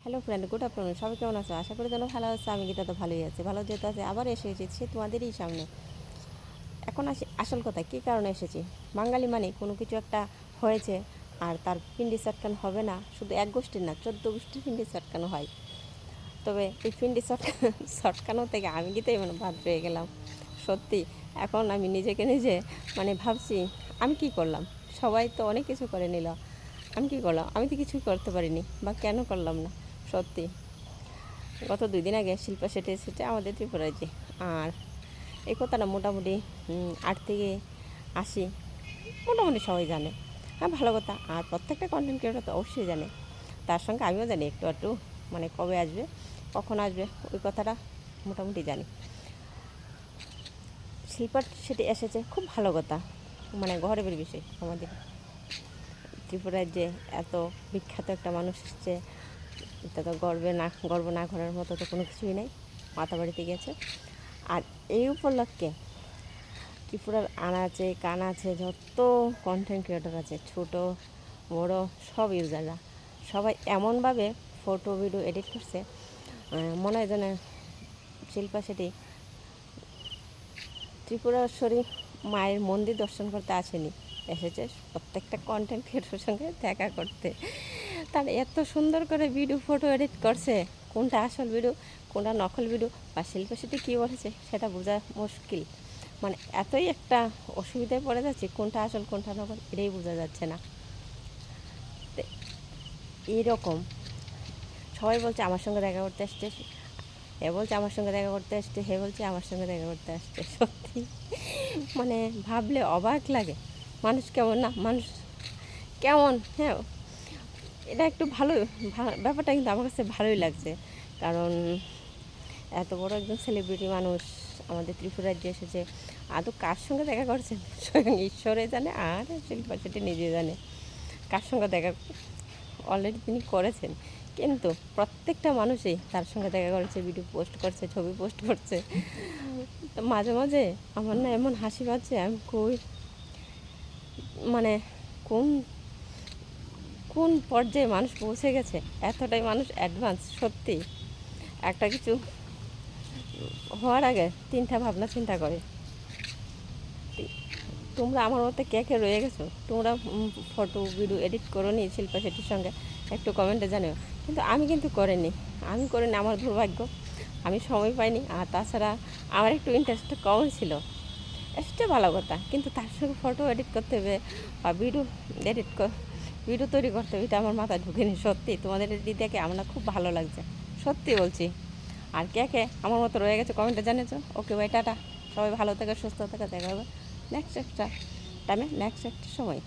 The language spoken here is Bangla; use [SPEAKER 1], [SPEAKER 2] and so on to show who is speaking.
[SPEAKER 1] Hello friend, good afternoon. সবাই কেমন আছো? আশা করি যেন ভালো আছে। আমি গীতা তো ভালোই আছে। ভালো যেতে আছে, আবার এসে এসেছি তোমাদেরই সামনে। এখন আসি আসল কথা, কী কারণে এসেছি। বাঙালি মানে কোনো কিছু একটা হয়েছে আর তার পিন্ডি চটকানো হবে না, শুধু এক গোষ্ঠীর না, 14 গোষ্ঠীর পিন্ডি চটকানো হয়। তবে এই পিন্ডি চটকানো থেকে আমি গীতাই মানে বাদ পেয়ে গেলাম সত্যি। এখন আমি নিজেকে নিজে মানে ভাবছি, আমি কি করলাম? সবাই তো অনেক কিছু করে নিল, আমি কী করলাম? আমি তো কিছুই করতে পারিনি, বা কেন করলাম না সত্যি। গত 2 দিন আগে শিল্পা শেঠি এসেছে আমাদের ত্রিপুরায় যে। আর এই কথাটা মোটামুটি 8 থেকে 80 মোটামুটি সবাই জানে। হ্যাঁ, ভালো কথা। আর প্রত্যেকটা কন্টেন্ট ক্রিয়েটর তো অবশ্যই জানে, তার সঙ্গে আমিও জানি একটু একটু, মানে কবে আসবে, কখন আসবে, ওই কথাটা মোটামুটি জানি। শিল্পা শেঠি এসেছে, খুব ভালো কথা, মানে গর্বের বিষয় আমাদের ত্রিপুরায় যে এত বিখ্যাত একটা মানুষ এসছে। এটা তো গর্ব না করার মতো তো কোনো কিছুই নেই। মাতাবাড়িতে গেছে। আর এই উপলক্ষে ত্রিপুরার আনাচে কানাচে যত কন্টেন্ট ক্রিয়েটর আছে, ছোট বড় সব ইউজাররা, সবাই এমনভাবে ফটো ভিডিও এডিট করছে, মনে হয় যেন শিল্পা শেঠি ত্রিপুরেশ্বরী মায়ের মন্দির দর্শন করতে আসেনি, এসেছে প্রত্যেকটা কন্টেন্ট ক্রিয়েটরের সঙ্গে দেখা করতে। তার এত সুন্দর করে ভিডিও ফটো এডিট করছে, কোনটা আসল ভিডিও কোনটা নকল ভিডিও বা শিল্পা শেঠি কী বলেছে সেটা বোঝা মুশকিল। মানে এতই একটা অসুবিধায় পড়ে যাচ্ছে, কোনটা আসল কোনটা নকল এটাই বোঝা যাচ্ছে না। তো এইরকম সবাই বলছে আমার সঙ্গে দেখা করতে আসছে, এ বলছে আমার সঙ্গে দেখা করতে আসছে, হে বলছে আমার সঙ্গে দেখা করতে আসছে। সত্যি মানে ভাবলে অবাক লাগে, মানুষ কেমন না, মানুষ কেমন। হ্যাঁ, এটা একটু ভালো ব্যাপারটা কিন্তু আমার কাছে ভালোই লাগছে। কারণ এত বড় একজন সেলিব্রিটি মানুষ আমাদের ত্রিপুরা রাজ্যে এসেছে, আদৌ কার সঙ্গে দেখা করছেন স্বয়ং ঈশ্বরে জানে, আর শিল্পা শেঠি নিজে জানে কার সঙ্গে দেখা অলরেডি তিনি করেছেন। কিন্তু প্রত্যেকটা মানুষই তার সঙ্গে দেখা করেছে, ভিডিও পোস্ট করছে, ছবি পোস্ট করছে। তো মাঝে মাঝে আমার না এমন হাসি পাচ্ছে, আমি মানে কোন কোন পর্যায়ে মানুষ পৌঁছে গেছে, এতটাই মানুষ অ্যাডভান্স সত্যি। একটা কিছু হওয়ার আগে 3টা ভাবনা চিন্তা করে। তোমরা আমার মতো কে কে রয়ে গেছো, তোমরা ফটো ভিডিও এডিট করো নি শিল্পা শেঠির সঙ্গে, একটু কমেন্টে জানিও। কিন্তু আমি কিন্তু করিনি, আমার দুর্ভাগ্য, আমি সময় পাইনি। আর তাছাড়া আমার একটু ইন্টারেস্ট কম ছিল। এসেছে ভালো কথা, কিন্তু তার সঙ্গে ফটো এডিট করতে হবে বা এডিট ভিডিও তৈরি করতে হবে, এটা আমার মাথায় ঢুকেনি সত্যি। তোমাদের এটি দেখে আমার খুব ভালো লাগছে, সত্যি বলছি। আর কে কে আমার মতো রয়ে গেছে কমেন্টে জানিয়েছো। ওকে ভাই, টাটা। সবাই ভালো থাকে, সুস্থ থাকে, দেখা হবে নেক্সট একটা টাইমে, নেক্সট একটা সময়।